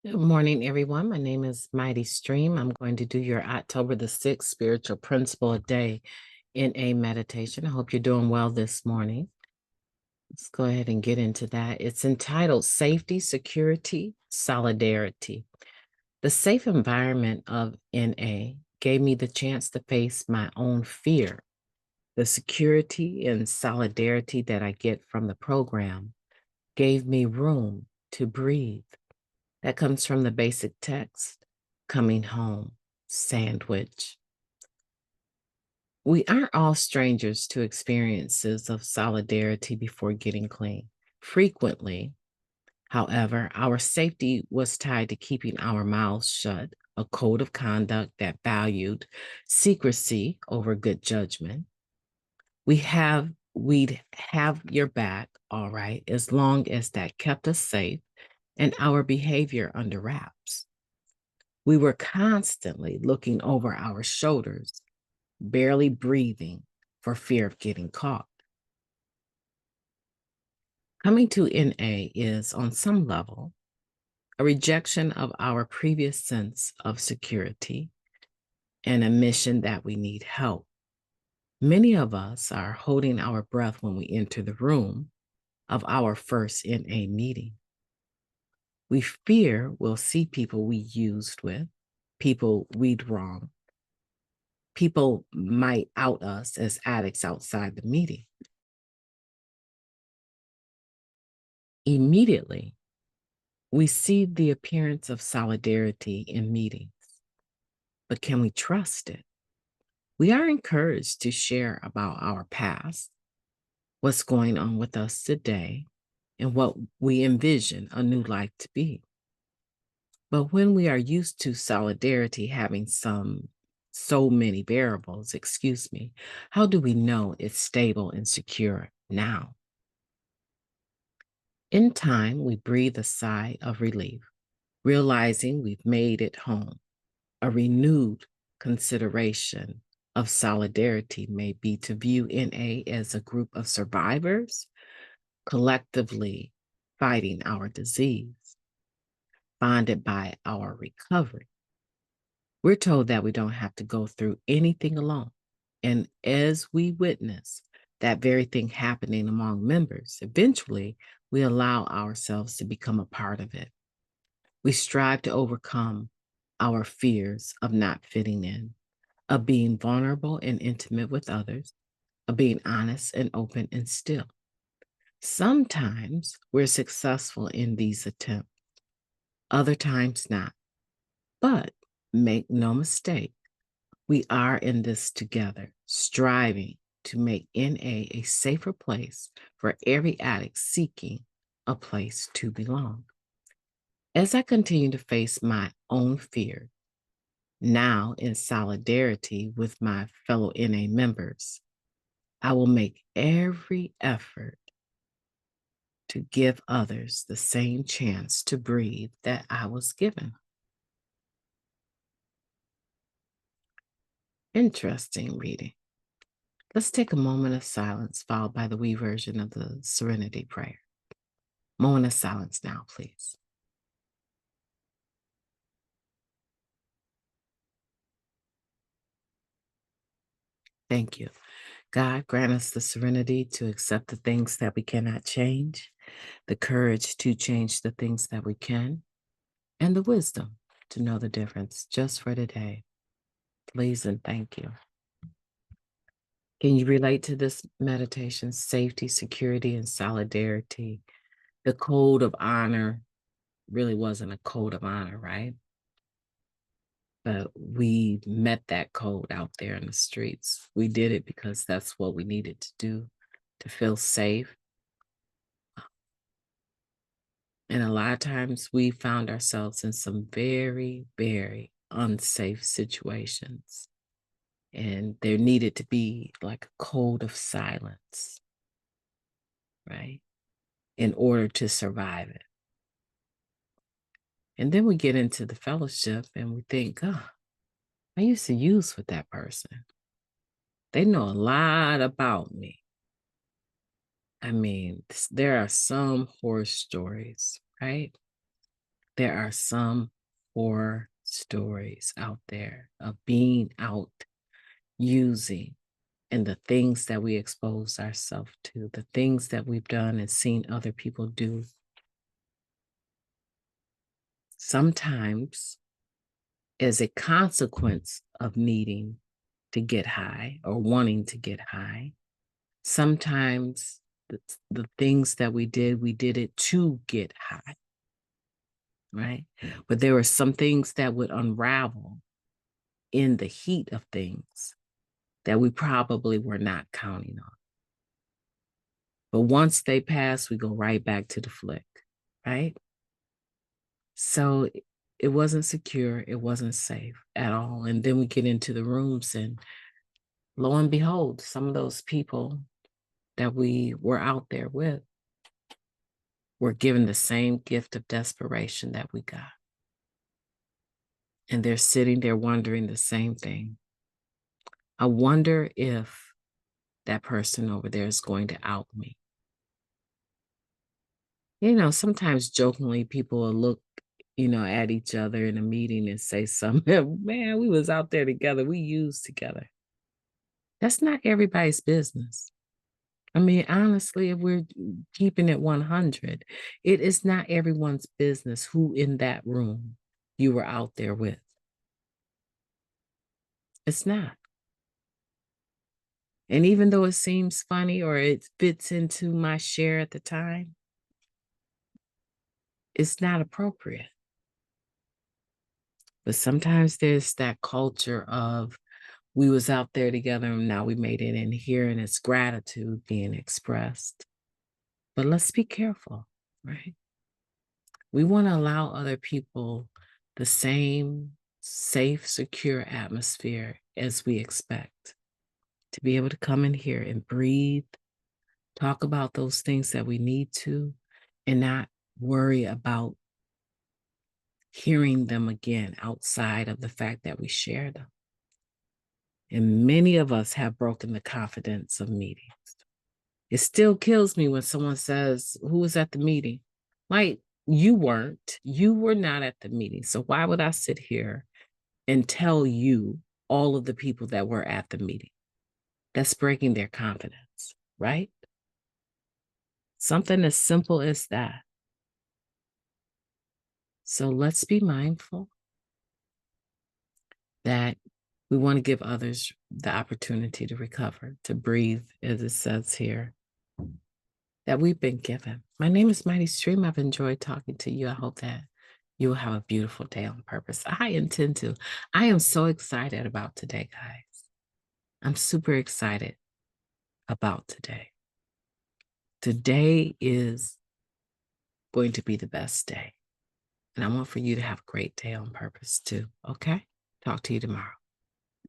Good morning, everyone. My name is Mighty Stream. I'm going to do your October the 6th spiritual principle a day in a meditation. I hope you're doing well this morning. Let's go ahead and get into that. It's entitled Safety, Security, Solidarity. The safe environment of NA gave me the chance to face my own fear. The security and solidarity that I get from the program gave me room to breathe. That comes from the basic text, coming home, sandwich. We aren't all strangers to experiences of solidarity before getting clean. Frequently, however, our safety was tied to keeping our mouths shut, a code of conduct that valued secrecy over good judgment. We'd have your back, all right, as long as that kept us safe and our behavior under wraps. We were constantly looking over our shoulders, barely breathing for fear of getting caught. Coming to NA is, on some level, a rejection of our previous sense of security and admission that we need help. Many of us are holding our breath when we enter the room of our first NA meeting. We fear we'll see people we used with, people we'd wronged. People might out us as addicts outside the meeting. Immediately, we see the appearance of solidarity in meetings, but can we trust it? We are encouraged to share about our past, what's going on with us today, and what we envision a new life to be. But when we are used to solidarity having so many variables, how do we know it's stable and secure now? In time, we breathe a sigh of relief, realizing we've made it home. A renewed consideration of solidarity may be to view NA as a group of survivors collectively fighting our disease, bonded by our recovery. We're told that we don't have to go through anything alone. And as we witness that very thing happening among members, eventually we allow ourselves to become a part of it. We strive to overcome our fears of not fitting in, of being vulnerable and intimate with others, of being honest and open and still. Sometimes we're successful in these attempts, other times not. But make no mistake, we are in this together, striving to make NA a safer place for every addict seeking a place to belong. As I continue to face my own fear, now in solidarity with my fellow NA members, I will make every effort to give others the same chance to breathe that I was given. Interesting reading. Let's take a moment of silence, followed by the wee version of the Serenity Prayer. Moment of silence now, please. Thank you. God, grant us the serenity to accept the things that we cannot change, the courage to change the things that we can, and the wisdom to know the difference just for today. Please and thank you. Can you relate to this meditation? Safety, security, and solidarity. The code of honor really wasn't a code of honor, right? But we met that code out there in the streets. We did it because that's what we needed to do to feel safe. And a lot of times we found ourselves in some very, very unsafe situations. And there needed to be like a code of silence, right? In order to survive it. And then we get into the fellowship and we think, oh, I used to use with that person. They know a lot about me. I mean, there are some horror stories, right? There are some horror stories out there of being out using and the things that we expose ourselves to, the things that we've done and seen other people do. Sometimes, as a consequence of needing to get high or wanting to get high, sometimes the things that we did it to get high, right? But there were some things that would unravel in the heat of things that we probably were not counting on. But once they pass, we go right back to the flick, right? So it wasn't secure. It wasn't safe at all. And then we get into the rooms and lo and behold, some of those people that we were out there with were given the same gift of desperation that we got. And they're sitting there wondering the same thing. I wonder if that person over there is going to out me. You know, sometimes jokingly people will look, at each other in a meeting and say something, man, we was out there together. We used together. That's not everybody's business. I mean, honestly, if we're keeping it 100, it is not everyone's business who in that room you were out there with. It's not. And even though it seems funny or it fits into my share at the time, it's not appropriate. But sometimes there's that culture of we was out there together and now we made it in here and it's gratitude being expressed. But let's be careful, right? We want to allow other people the same safe, secure atmosphere as we expect to be able to come in here and breathe, talk about those things that we need to, and not worry about hearing them again outside of the fact that we share them. And many of us have broken the confidence of meetings. It still kills me when someone says, who was at the meeting? Like, you weren't. You were not at the meeting. So why would I sit here and tell you all of the people that were at the meeting? That's breaking their confidence, right? Something as simple as that. So let's be mindful that we want to give others the opportunity to recover, to breathe, as it says here, that we've been given. My name is MightyStream. I've enjoyed talking to you. I hope that you will have a beautiful day on purpose. I intend to. I am so excited about today, guys. I'm super excited about today. Today is going to be the best day. And I want for you to have a great day on purpose too, okay? Talk to you tomorrow.